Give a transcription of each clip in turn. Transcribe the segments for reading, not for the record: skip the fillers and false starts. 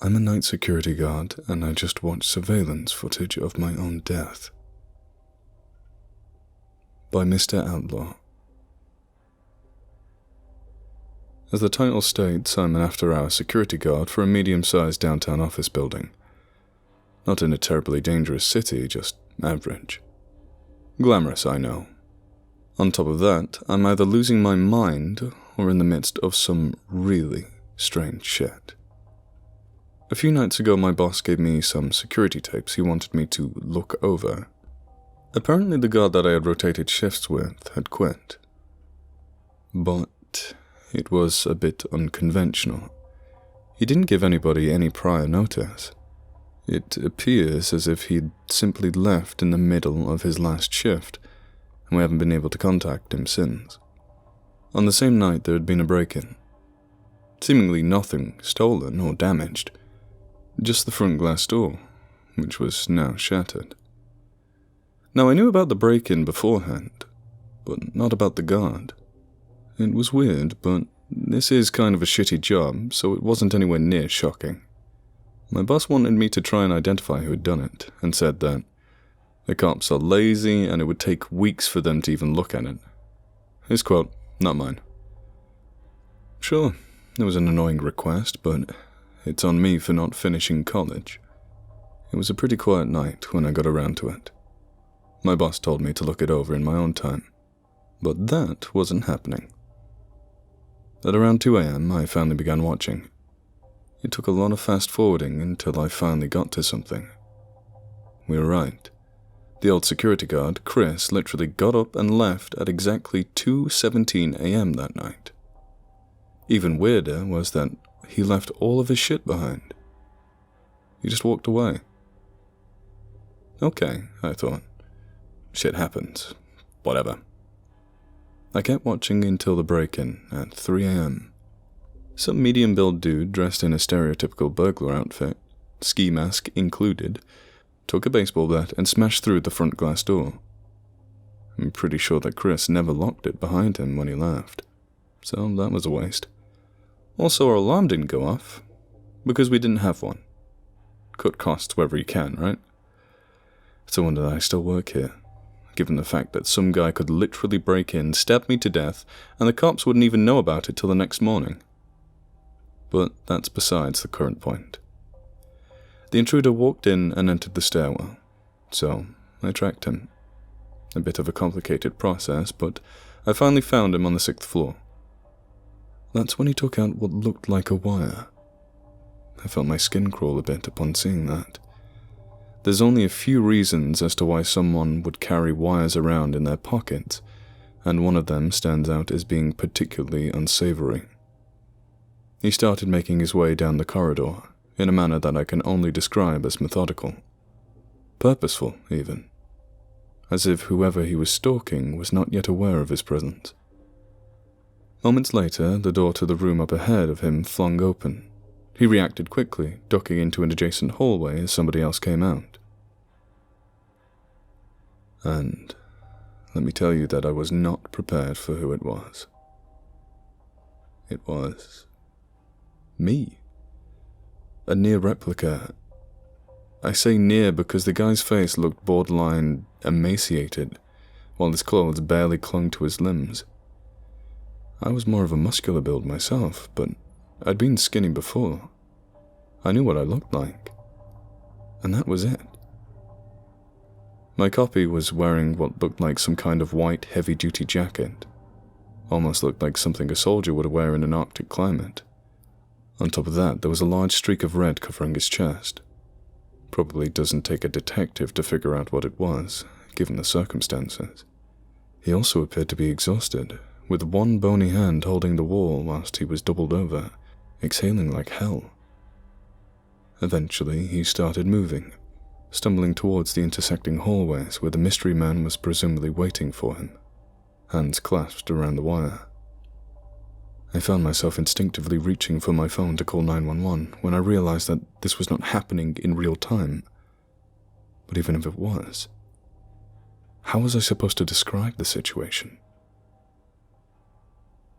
I'm a night security guard, and I just watched surveillance footage of my own death. By Mr. Outlaw. As the title states, I'm an after-hours security guard for a medium-sized downtown office building. Not in a terribly dangerous city, just average. Glamorous, I know. On top of that, I'm either losing my mind or in the midst of some really strange shit. A few nights ago, my boss gave me some security tapes he wanted me to look over. Apparently the guard that I had rotated shifts with had quit. But it was a bit unconventional. He didn't give anybody any prior notice. It appears as if he'd simply left in the middle of his last shift, and we haven't been able to contact him since. On the same night, there had been a break-in. Seemingly nothing stolen or damaged, just the front glass door, which was now shattered. Now, I knew about the break-in beforehand, but not about the guard. It was weird, but this is kind of a shitty job, so it wasn't anywhere near shocking. My boss wanted me to try and identify who had done it, and said that the cops are lazy and it would take weeks for them to even look at it. His quote, not mine. Sure, it was an annoying request, but it's on me for not finishing college. It was a pretty quiet night when I got around to it. My boss told me to look it over in my own time, but that wasn't happening. At around 2 a.m., I finally began watching. It took a lot of fast-forwarding until I finally got to something. We were right. The old security guard, Chris, literally got up and left at exactly 2:17 a.m. that night. Even weirder was that he left all of his shit behind. He just walked away. Okay, I thought. Shit happens. Whatever. I kept watching until the break-in at 3 a.m. Some medium-built dude dressed in a stereotypical burglar outfit, ski mask included, took a baseball bat and smashed through the front glass door. I'm pretty sure that Chris never locked it behind him when he left, so that was a waste. Also, our alarm didn't go off, because we didn't have one. Cut costs wherever you can, right? It's a wonder that I still work here, given the fact that some guy could literally break in, stab me to death, and the cops wouldn't even know about it till the next morning. But that's besides the current point. The intruder walked in and entered the stairwell, so I tracked him. A bit of a complicated process, but I finally found him on the 6th floor. That's when he took out what looked like a wire. I felt my skin crawl a bit upon seeing that. There's only a few reasons as to why someone would carry wires around in their pockets, and one of them stands out as being particularly unsavory. He started making his way down the corridor in a manner that I can only describe as methodical. Purposeful, even. As if whoever he was stalking was not yet aware of his presence. Moments later, the door to the room up ahead of him flung open. He reacted quickly, ducking into an adjacent hallway as somebody else came out. And let me tell you that I was not prepared for who it was. It was me. A near replica. I say near because the guy's face looked borderline emaciated, while his clothes barely clung to his limbs. I was more of a muscular build myself, but I'd been skinny before. I knew what I looked like. And that was it. My copy was wearing what looked like some kind of white heavy-duty jacket. Almost looked like something a soldier would wear in an Arctic climate. On top of that, there was a large streak of red covering his chest. Probably doesn't take a detective to figure out what it was, given the circumstances. He also appeared to be exhausted, with one bony hand holding the wall whilst he was doubled over, exhaling like hell. Eventually, he started moving, stumbling towards the intersecting hallways where the mystery man was presumably waiting for him, hands clasped around the wire. I found myself instinctively reaching for my phone to call 911 when I realized that this was not happening in real time. But even if it was, how was I supposed to describe the situation?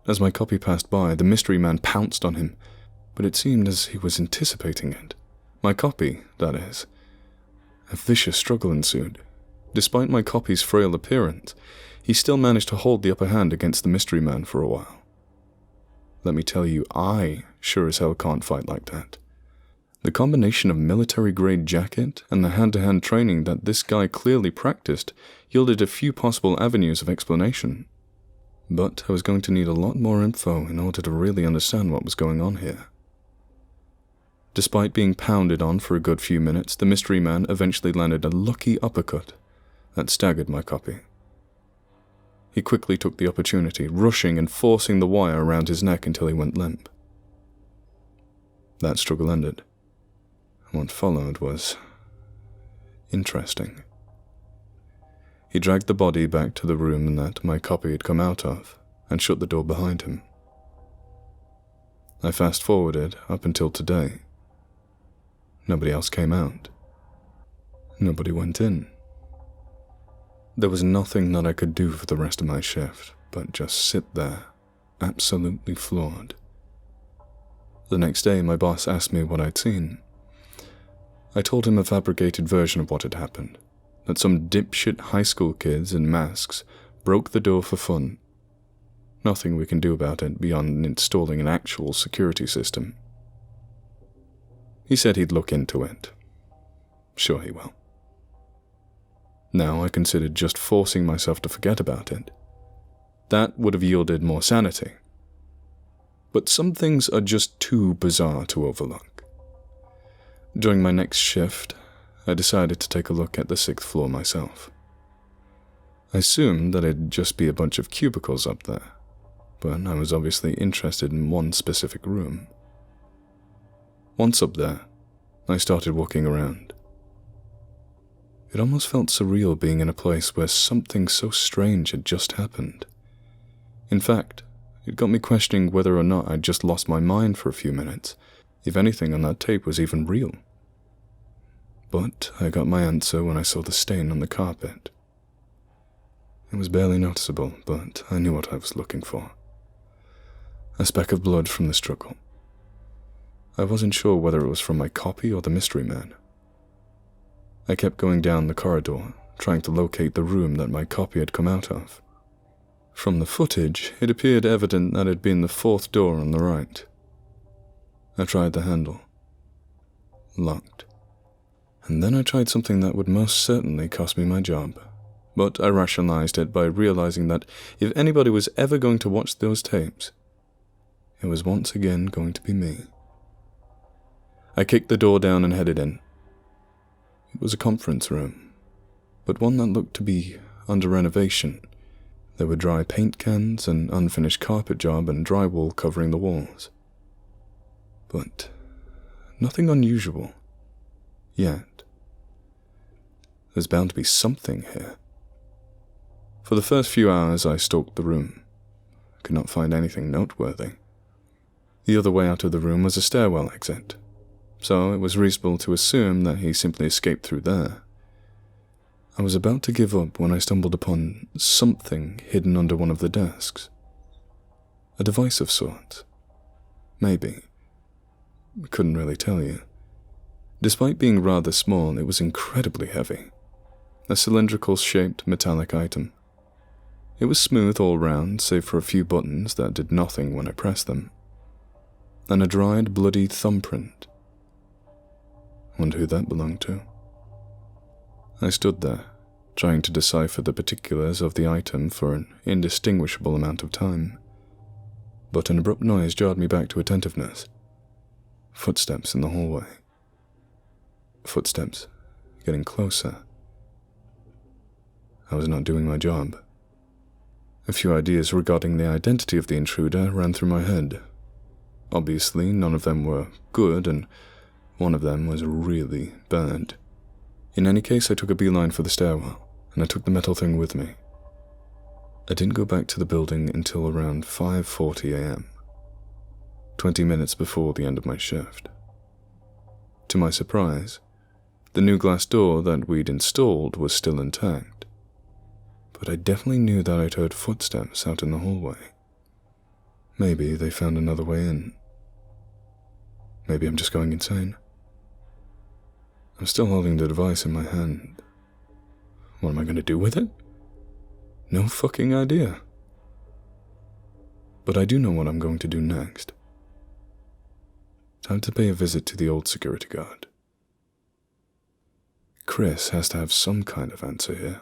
As my copy passed by, the mystery man pounced on him, but it seemed as he was anticipating it. My copy, that is. A vicious struggle ensued. Despite my copy's frail appearance, he still managed to hold the upper hand against the mystery man for a while. Let me tell you, I sure as hell can't fight like that. The combination of military-grade jacket and the hand-to-hand training that this guy clearly practiced yielded a few possible avenues of explanation. But I was going to need a lot more info in order to really understand what was going on here. Despite being pounded on for a good few minutes, the mystery man eventually landed a lucky uppercut that staggered my copy. He quickly took the opportunity, rushing and forcing the wire around his neck until he went limp. That struggle ended. What followed was interesting. He dragged the body back to the room that my copy had come out of and shut the door behind him. I fast-forwarded up until today. Nobody else came out. Nobody went in. There was nothing that I could do for the rest of my shift but just sit there, absolutely floored. The next day, my boss asked me what I'd seen. I told him a fabricated version of what had happened, that some dipshit high school kids in masks broke the door for fun. Nothing we can do about it beyond installing an actual security system. He said he'd look into it. Sure he will. Now I considered just forcing myself to forget about it. That would have yielded more sanity. But some things are just too bizarre to overlook. During my next shift, I decided to take a look at the 6th floor myself. I assumed that it'd just be a bunch of cubicles up there, but I was obviously interested in one specific room. Once up there, I started walking around. It almost felt surreal being in a place where something so strange had just happened. In fact, it got me questioning whether or not I'd just lost my mind for a few minutes, if anything on that tape was even real. But I got my answer when I saw the stain on the carpet. It was barely noticeable, but I knew what I was looking for. A speck of blood from the struggle. I wasn't sure whether it was from my copy or the mystery man. I kept going down the corridor, trying to locate the room that my copy had come out of. From the footage, it appeared evident that it had been the 4th door on the right. I tried the handle. Locked. And then I tried something that would most certainly cost me my job. But I rationalized it by realizing that if anybody was ever going to watch those tapes, it was once again going to be me. I kicked the door down and headed in. It was a conference room, but one that looked to be under renovation. There were dry paint cans, an unfinished carpet job, and drywall covering the walls. But nothing unusual. Yet. There's bound to be something here. For the first few hours I stalked the room. I could not find anything noteworthy. The other way out of the room was a stairwell exit, so it was reasonable to assume that he simply escaped through there. I was about to give up when I stumbled upon something hidden under one of the desks. A device of sorts. Maybe. I couldn't really tell you. Despite being rather small, it was incredibly heavy. A cylindrical-shaped metallic item. It was smooth all round, save for a few buttons that did nothing when I pressed them. And a dried, bloody thumbprint. Wonder who that belonged to. I stood there, trying to decipher the particulars of the item for an indistinguishable amount of time. But an abrupt noise jarred me back to attentiveness. Footsteps in the hallway. Footsteps, getting closer. I was not doing my job. A few ideas regarding the identity of the intruder ran through my head. Obviously, none of them were good, and one of them was really bad. In any case, I took a beeline for the stairwell, and I took the metal thing with me. I didn't go back to the building until around 5:40 a.m., 20 minutes before the end of my shift. To my surprise, the new glass door that we'd installed was still intact, but I definitely knew that I'd heard footsteps out in the hallway. Maybe they found another way in. Maybe I'm just going insane. I'm still holding the device in my hand. What am I going to do with it? No fucking idea. But I do know what I'm going to do next. Time to pay a visit to the old security guard. Chris has to have some kind of answer here.